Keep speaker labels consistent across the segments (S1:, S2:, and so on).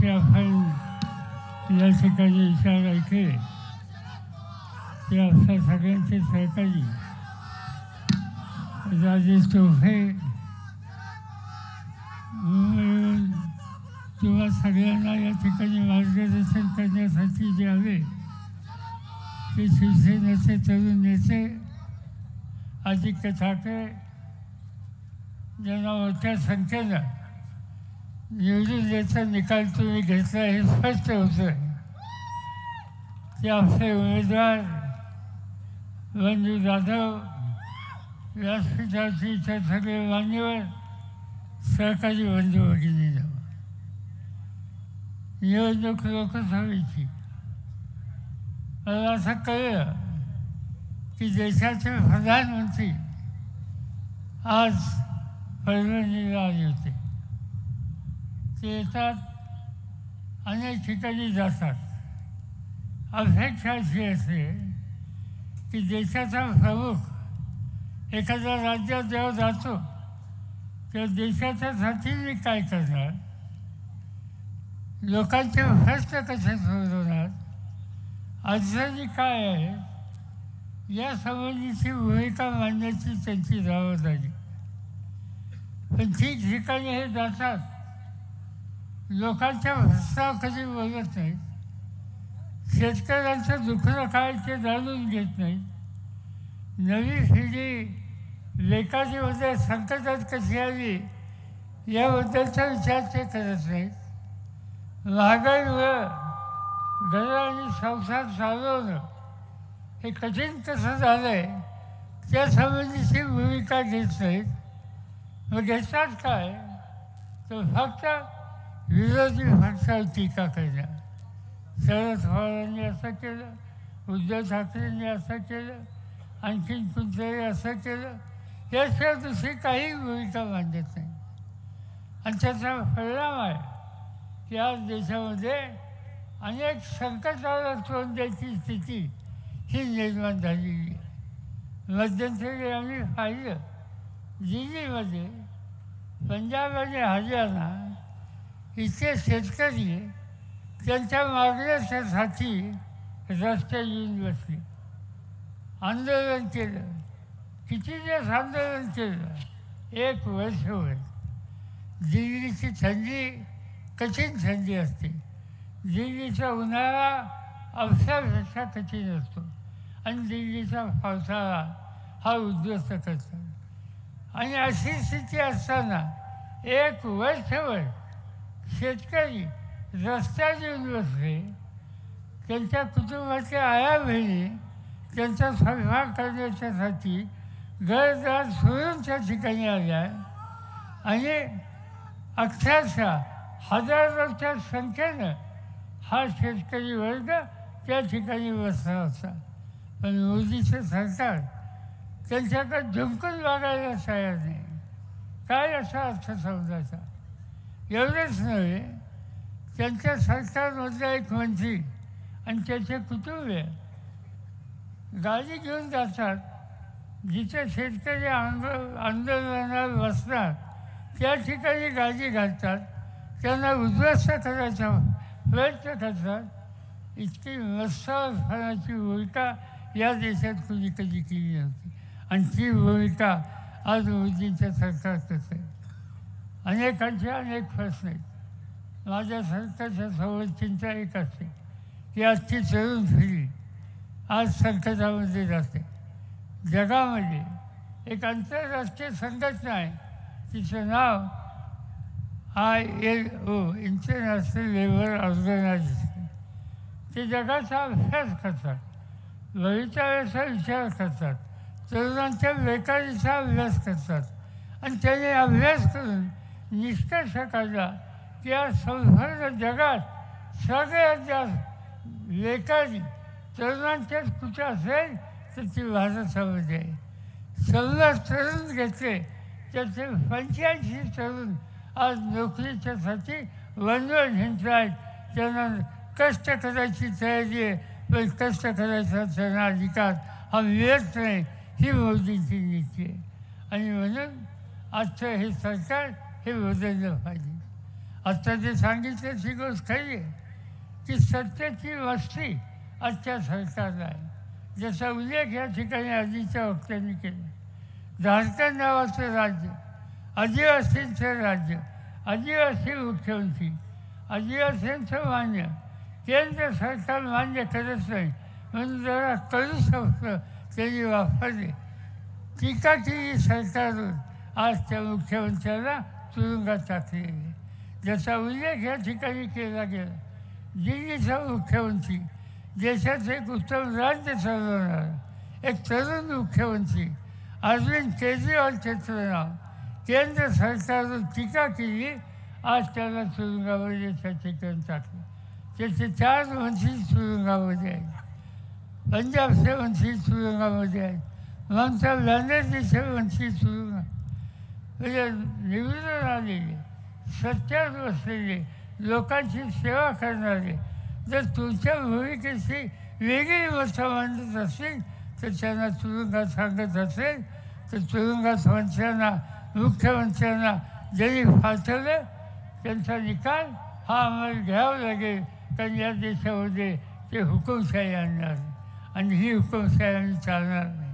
S1: की आपण या ठिकाणी विचार ऐकले की आपल्या सगळ्यांचे सहकारी राजेश टोपे मिळून किंवा सगळ्यांना या ठिकाणी मार्गदर्शन करण्यासाठी जे आले ते शिवसेनेचे तरुण नेते आदित्य ठाकरे ज्यांना मोठ्या संख्येनं निवडून द्यायचा निकाल तुम्ही घेतला हे स्पष्ट होतं की आपले उमेदवार बंधू जाधव व्यासपीठाचे इतर सगळे मान्यवर सहकारी बंधू भगिनींनो, निवडणूक लोकसभेची मला असं कळलं की देशाचे प्रधानमंत्री आज परभणीला आले होते. ते येतात, अनेक ठिकाणी जातात. अपेक्षा अशी असते की देशाचा प्रमुख एखाद्या राज्यात जेव्हा जातो तेव्हा देशाच्यासाठी मी काय करणार, लोकांचे प्रश्न कसे सोडवणार, अडचणी काय आहे या संबंधीची भूमिका मांडण्याची त्यांची जबाबदारी. पण ठिकठिकाणी हे जातात, लोकांच्या प्रश्नावर कधी बोलत नाहीत, शेतकऱ्यांचं दुखणं काय ते जाणून घेत नाहीत, नवी पिढी लेखाजीमध्ये संकटात कशी आली याबद्दलचा विचार ते करत नाहीत. महागाईमुळं घरं आणि संसार चालवणं हे कठीण कसं झालं आहे त्यासंबंधीची भूमिका घेत नाहीत. मग घेतात काय तर फक्त विरोधी पक्षावर टीका करणं. शरद पवारांनी असं केलं, उद्धव ठाकरेंनी असं केलं, आणखीन कुठेही असं केलं, याशिवाय दुसरी काही भूमिका मांडत नाही. आणि त्याचा परिणाम आहे की आज देशामध्ये अनेक संकटाला तोंड द्यायची स्थिती ही निर्माण झालेली आहे. मध्यंतरी आम्ही पाहिलं दिल्लीमध्ये, पंजाब आणि हरियाणा इथे शेतकरी त्यांच्या मागण्यासाठी रस्ते येऊन बसले, आंदोलन केलं. किती दिवस आंदोलन केलं? 1 वर्षभर. दिल्लीची थंडी कठीण थंडी असते, दिल्लीचा उन्हाळा अवसापेक्षा कठीण असतो आणि दिल्लीचा पावसाळा हा उद्ध्वस्त करतो. आणि अशी स्थिती असताना 1 वर्षभर शेतकरी रस्त्यात येऊन बसले, त्यांच्या कुटुंबाच्या आया बहिणी त्यांचा स्वयंपाक करण्याच्यासाठी घरदार सोडून त्या ठिकाणी आल्या आणि अक्षरशः हजारोच्या संख्येनं हा शेतकरी वर्ग त्या ठिकाणी बसला होता. पण मोदीचं सरकार त्यांच्याकडे झुंकून वागायला तयार नाही. काय असा अर्थ समजायचा? एवढंच नव्हे, त्यांच्या सरकारमधला एक मंत्री आणि त्याचे कुटुंबीय गाडी घेऊन जातात, जिथे शेतकरी आंदोलनाला बसणार त्या ठिकाणी गाडी घालतात, त्यांना उद्ध्वस्त करायचा प्रयत्न करतात. इतकी मत्सरपणाची भूमिका या देशात कोणी कधी केली नव्हती आणि ती भूमिका आज मोदींच्या सरकार करत आहे. अनेकांचे अनेक प्रश्न आहेत. माझ्या सरकारच्या समोर चिंता एक असते की आजची तरुण पिढी आज संकटामध्ये जाते. जगामध्ये एक आंतरराष्ट्रीय संघटना आहे, तिचं नाव ILO, इंटरनॅशनल लेबर ऑर्गनायझेशन. ते जगाचा अभ्यास करतात, भवितव्याचा विचार करतात, तरुणांच्या बेकारीचा अभ्यास करतात आणि त्याने अभ्यास करून निष्कर्ष काढला की या संपूर्ण जगात सगळ्यात जास्त बेकारी तरुणांच्याच कुठे असेल तर ती भारतामध्ये आहे. 16 तरुण घेतले, त्याचे 85 तरुण आज नोकरीच्यासाठी वनवन हिंडत आहेत. त्यांना कष्ट करायची तयारी आहे, पण कष्ट करायचा त्यांना अधिकार हा मिळत नाही. ही मोदींची नीती आहे आणि म्हणून आजचं हे सरकार हे बदललं पाहिजे. आता जे सांगितलं ती गोष्ट खरी आहे की सत्तेची वस्ती आजच्या सरकारला आहे. जसा उल्लेख या ठिकाणी आधीच्या वक्त्यांनी केला. झारखंड नावाचं राज्य, आदिवासींचं राज्य, आदिवासी मुख्यमंत्री, आदिवासींचं मान्य, केंद्र सरकार मान्य करत नाही म्हणून जरा करू शकतं त्यांनी वापरले. टीका केली सरकारवर, आज त्या मुख्यमंत्र्याला तुरुंगात टाकले गेले. ज्याचा उल्लेख या ठिकाणी केला गेला. दिल्लीचा मुख्यमंत्री, देशाचं एक उत्तम राज्य चालवणारा एक तरुण मुख्यमंत्री अरविंद केजरीवालचं नाव केंद्र सरकारवर टीका केली, आज त्याला तुरुंगामध्ये त्या ठिकाणी टाकलं. त्याचे 4 मंत्री तुरुंगामध्ये आहेत, पंजाबचे मंत्री तुरुंगामध्ये आहेत, ममता बॅनर्जीचे मंत्री तुरुंगात, म्हणजे निवडून आलेले, सत्यात बसलेले, लोकांची सेवा करणारे जर तुमच्या भूमिकेची वेगळी मतं मांडत असेल तर त्यांना तुरुंगात सांगत असेल तर तुरुंगात मंत्र्यांना, मुख्यमंत्र्यांना ज्यांनी फाटवलं त्यांचा निकाल हा आम्हाला घ्यावा लागेल. कारण या देशामध्ये ते हुकुमशाही आणणार आणि ही हुकुमशाही आम्ही चालणार नाही.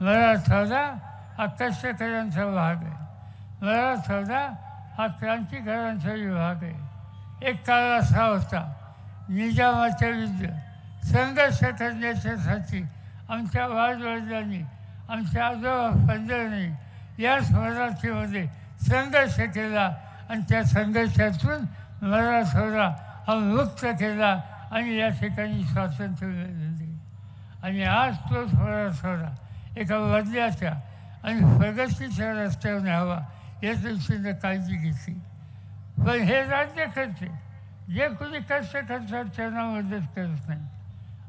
S1: मराठवाडा हा कष्टकऱ्यांचा भाग आहे. मराठवाडा हा क्रांतिकारांचा विभाग आहे. एक काळ असा होता निजामाच्या विरुद्ध संघर्ष करण्याच्यासाठी आमच्या वादवडिलांनी, आमच्या आजोबा पंजांनी याच मराठीमध्ये संघर्ष केला आणि त्या संघर्षातून मराठवाडा हा मुक्त केला आणि या ठिकाणी स्वातंत्र्य मिळाले. आणि आज तोच मराठवाडा एका बदल्याच्या आणि प्रगतीच्या रस्त्यावर न्यावा या दृष्टीने काळजी घेतली. पण हे राज्यकर्ते जे कोणी कष्ट करतात त्यांना मदत करत नाही.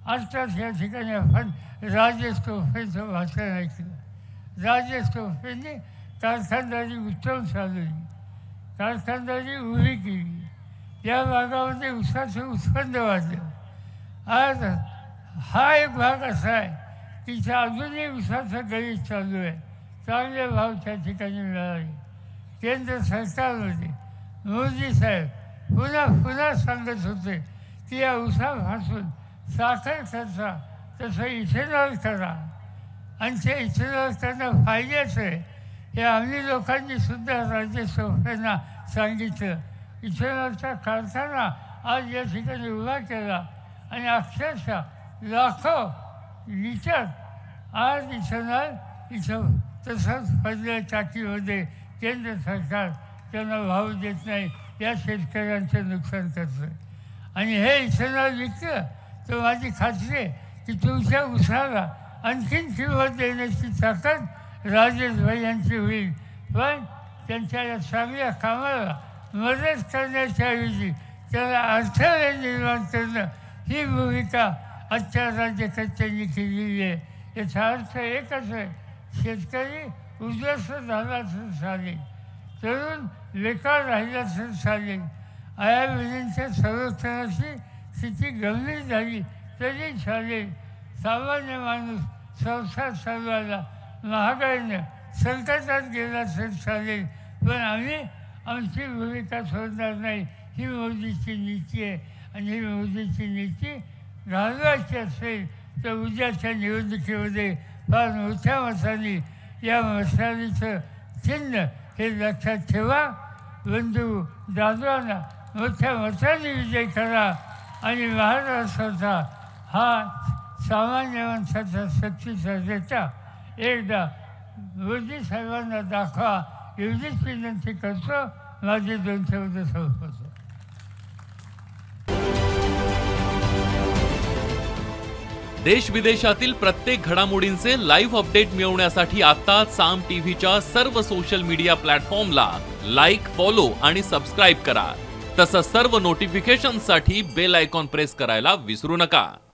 S1: आजकाल या ठिकाणी आपण राजेश टोपेंचं भाषण ऐकलं. राजेश टोपेंनी कारखानदारी उत्तम चालवली, कारखानदारी उभी केली, या भागामध्ये ऊसाचं उत्पन्न वाढलं. आज हा एक भाग असा आहे की त्या अजूनही ऊसाचं गळीत चालू आहे. चांगले भाव त्या ठिकाणी मिळाले. केंद्र सरकारमध्ये मोदी साहेब पुन्हा सांगत होते की या ऊसापासून साखर करता तसं इथेनॉल करा आणि ते इथेनॉल करणं फायद्याचं आहे. हे आम्ही लोकांनी सुद्धा राजेश टोपेंना सांगितलं. इथेनॉलचा कारखाना आज या ठिकाणी उभा केला आणि अक्षरशः लाखो लिटर आज इथेनॉल इथं तसंच पहिल्या टाकीमध्ये केंद्र सरकार त्यांना भाव देत नाही, या शेतकऱ्यांचं नुकसान करतं. आणि हे इथेनॉल विकलं तर माझी खात्री आहे की तुमच्या ऊसाला आणखीन किंमत देण्याची ताकद राजेशभाई यांची होईल. पण त्यांच्या या चांगल्या कामाला मदत करण्याच्या ऐवजी त्याला अडथळे निर्माण करणं ही भूमिका आजच्या राज्यकर्त्यांनी केलेली आहे. याचा अर्थ एकच आहे, शेतकरी उद्ध्वस्त झाला तर चालेल, तरुण बेकार राहिला तर चालेल, आयाबहिणींच्या संरक्षणाची स्थिती गंभीर झाली तरी चालेल, सामान्य माणूस संसार चालवायला महागाईनं संकटात गेला तर चालेल, पण आम्ही आमची भूमिका सोडणार नाही. ही मोदीची नीती आहे आणि ही मोदीची नीती घालवायची असेल तर उद्याच्या निवडणुकीमध्ये फार मोठ्या मताने या मशालीचं चिन्ह हे लक्षात ठेवा. बंधू दादवांना मोठ्या मताने विजय करा आणि महाराष्ट्राचा हा सामान्य माणसाचा शक्तीचा नेता एकदा मोदी साहेबांना दाखवा एवढीच विनंती करतो. माझे 2 शब्द संपवतो.
S2: देश विदेशातील प्रत्येक घडामोडींचे लाईव्ह अपडेट मिळवण्यासाठी आता साम टीव्हीच्या सर्व सोशल मीडिया प्लॅटफॉर्मला लाईक, फॉलो आणि सबस्क्राईब करा. तसंच सर्व नोटिफिकेशनसाठी बेल आयकॉन प्रेस करायला विसरू नका.